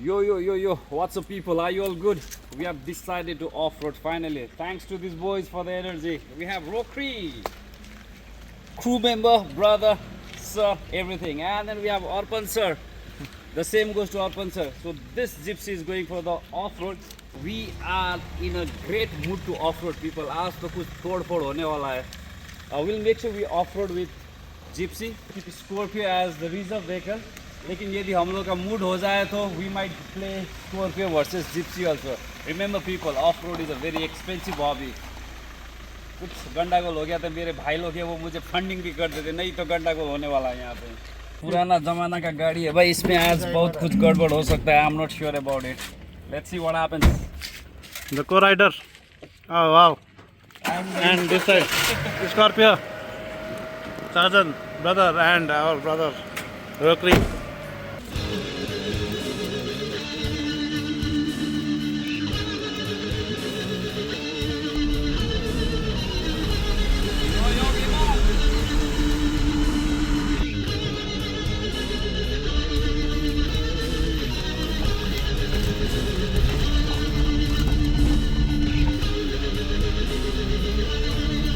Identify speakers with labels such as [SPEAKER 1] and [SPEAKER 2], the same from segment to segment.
[SPEAKER 1] Yo, what's up people, are you all good? We have decided to off-road finally, thanks to these boys for the energy. We have Rokri, crew member, brother, sir, everything, and then we have Arpan sir. The same goes to Arpan sir. So this gypsy is going for the off-road. We are in a great mood to off-road people. आज तो कुछ तोड़-फोड़ होने वाला है. We'll make sure we off-road with gypsy, keep Scorpio as the reserve vehicle. लेकिन यदि हम लोग का मूड हो जाए तो we might play Scorpio versus gypsy also. Remember people, off-road is a very expensive hobby. कुछ गंडागोल हो गया तो मेरे भाई लोग हैं वो मुझे फंडिंग भी कर देते, नहीं तो गंडागोल होने वाला है यहाँ पे. पुराना जमाना का गाड़ी है भाई, इसमें आज बहुत कुछ गड़बड़ हो सकता है. I'm not sure about it. Let's see what happens.
[SPEAKER 2] The co-rider. Oh wow. And this side, Scorpio, Sergeant, brother, and our brother, Rokri.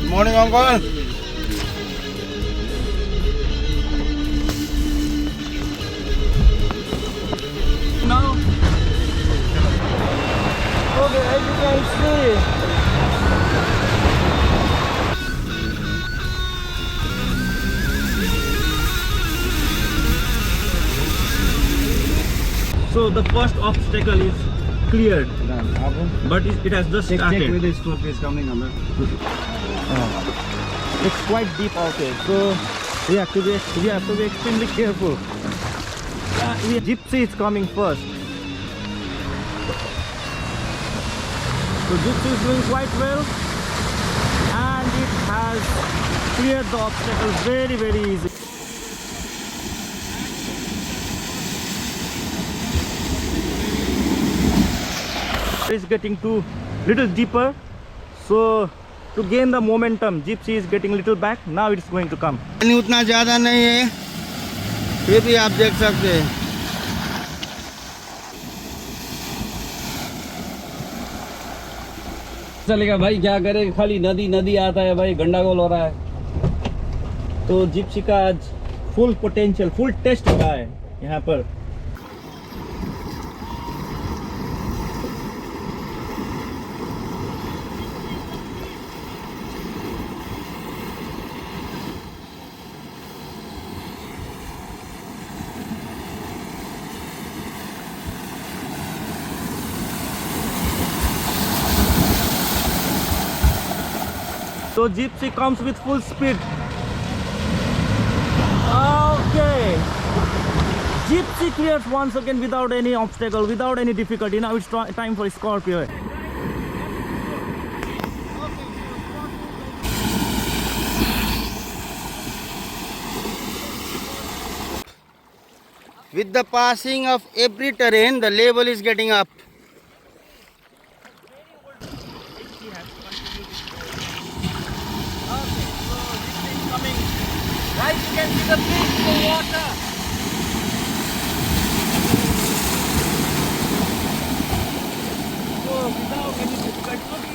[SPEAKER 2] Morning, uncle.
[SPEAKER 1] Now, okay, as you can see, so the first obstacle is cleared, but it has just started.
[SPEAKER 3] Check whether Scorpio is coming or not.
[SPEAKER 1] It's quite deep out here, so we have to be extremely careful. Gypsy is coming first. So Gypsy is doing quite well, and it has cleared the obstacle very easy. It's getting too little deeper, so to gain the momentum, Gypsy is getting little back. Now it's going to come.
[SPEAKER 3] पानी उतना ज़्यादा नहीं है, फिर भी आप देख सकते हैं.
[SPEAKER 1] चलेगा भाई, क्या करें, खाली नदी आता है भाई, गंडागोल हो रहा है. तो जिप्सी का आज फुल पोटेंशियल, फुल टेस्ट हो रहा है यहाँ पर. So Gypsy comes with full speed. Okay. Gypsy clears once again without any obstacle, without any difficulty. Now it's time for Scorpio.
[SPEAKER 3] With the passing of every terrain, the level is getting up.
[SPEAKER 1] Guys, you can see the fish in the water. So without any difficulty,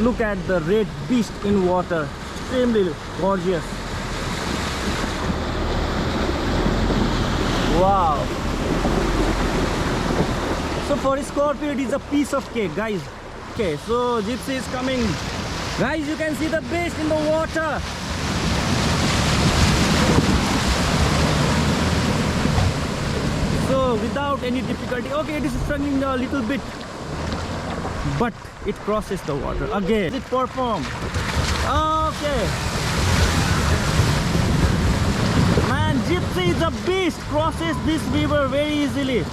[SPEAKER 1] look at the red beast in water, extremely gorgeous. Wow. So for Scorpio it is a piece of cake, guys. Okay, so Gypsy is coming. Guys, you can see the beast in the water. So without any difficulty, okay, it is struggling a little bit, but it crosses the water again. It performed. Okay. Gypsy is a beast, crosses this river very easily.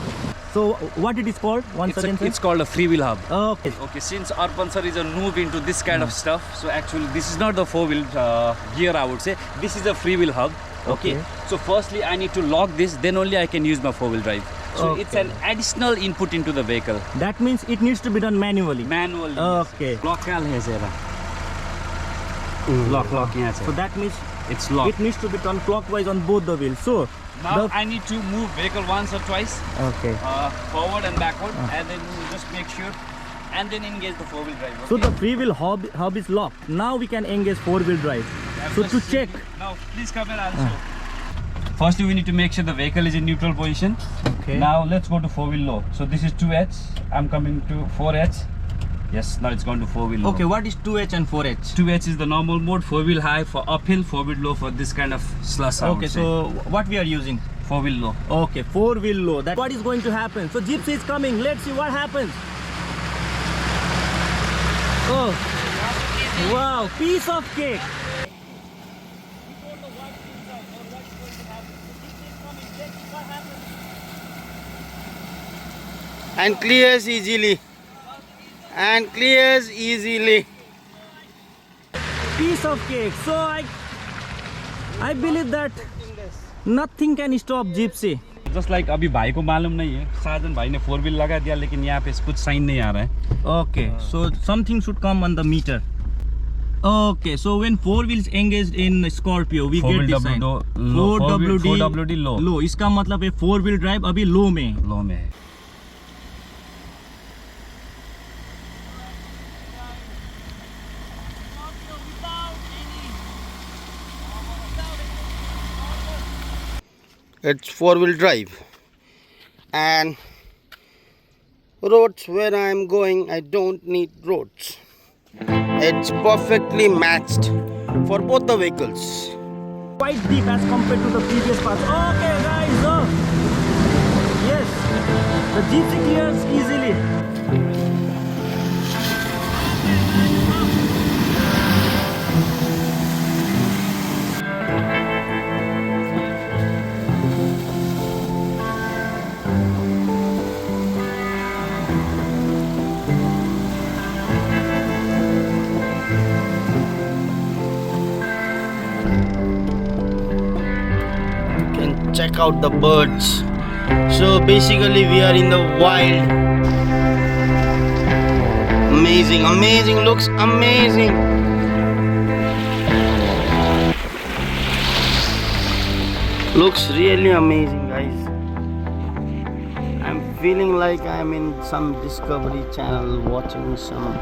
[SPEAKER 1] So what it is called once again?
[SPEAKER 4] It's called a freewheel hub.
[SPEAKER 1] Okay.
[SPEAKER 4] Okay, since Arpan sir is a noob into this kind of stuff, so actually this is not the four-wheel gear, I would say. This is a freewheel hub. Okay. So firstly I need to lock this, then only I can use my four-wheel drive.
[SPEAKER 1] Actually, it's an additional input into the vehicle.
[SPEAKER 5] That means it needs to be done manually.
[SPEAKER 1] Manually.
[SPEAKER 5] Okay.
[SPEAKER 1] Lock here. Lock here.
[SPEAKER 5] So that means
[SPEAKER 1] It's locked.
[SPEAKER 5] it needs to be done clockwise on both the wheels. So
[SPEAKER 1] Now I need to move vehicle once or twice,
[SPEAKER 5] okay.
[SPEAKER 1] forward and backward, and then just make sure, and then engage the four-wheel drive. Okay?
[SPEAKER 5] So the free-wheel hub is locked. Now we can engage four-wheel drive.
[SPEAKER 1] Yeah,
[SPEAKER 5] So
[SPEAKER 1] just
[SPEAKER 5] to check.
[SPEAKER 1] Now, please come here also. Firstly, we need to make sure the vehicle is in neutral position.
[SPEAKER 5] Okay.
[SPEAKER 1] Now let's go to four-wheel low. So this is 2H. I'm coming to 4H. Yes, now it's gone to four-wheel low.
[SPEAKER 5] Okay, what is 2H and 4H?
[SPEAKER 1] 2H is the normal mode, four-wheel high for uphill, four-wheel low for this kind of slush.
[SPEAKER 5] Okay, so what we are using?
[SPEAKER 1] four-wheel low.
[SPEAKER 5] Okay, four-wheel low. That what is going to happen? So Gypsy is coming. Let's see what happens. Oh, wow, piece of cake.
[SPEAKER 3] And clears easily. And clears easily.
[SPEAKER 5] Piece of cake. So I believe that nothing can stop Gypsy.
[SPEAKER 1] Just like अभी भाई को मालूम नहीं है, साजन भाई ने four wheel लगा दिया, लेकिन यहाँ पे कुछ साइन नहीं आ रहा है.
[SPEAKER 5] Okay, so something should come on the meter. Okay, so when four wheels engaged in Scorpio, we get this sign.
[SPEAKER 1] 4WD low.
[SPEAKER 5] Low. इसका मतलब है four wheel drive अभी low में है.
[SPEAKER 1] लो में है.
[SPEAKER 3] It's four-wheel drive. And roads where I am going, I don't need roads. It's perfectly matched for both the vehicles.
[SPEAKER 5] Quite deep as compared to the previous parts. Okay, guys. Yes, the Gypsy clears easily.
[SPEAKER 3] Check out the birds. So basically we are in the wild. Amazing, looks amazing. Looks really amazing, guys. I'm feeling like I'm in some Discovery Channel watching some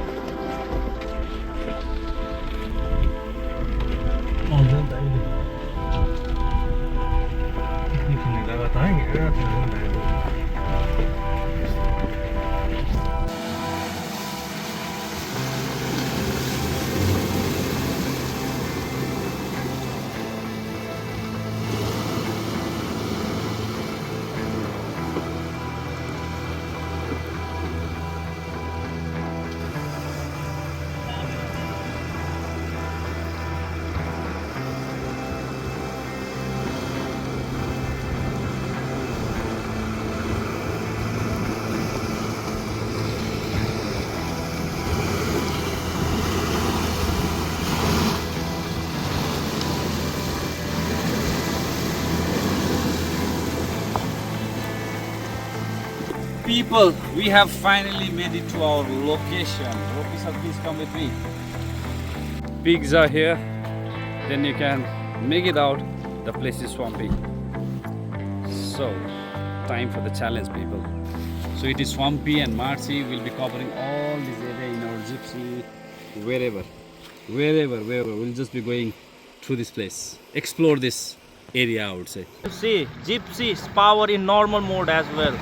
[SPEAKER 1] People, we have finally made it to our location. Ropi sir, please come with me. Pigs are here. Then you can make it out. The place is swampy. So, time for the challenge, people. So it is swampy, and Marcy will be covering all this area in our Gypsy, wherever. We'll just be going through this place. Explore this area, I would say.
[SPEAKER 5] See, Gypsy's power in normal mode as well.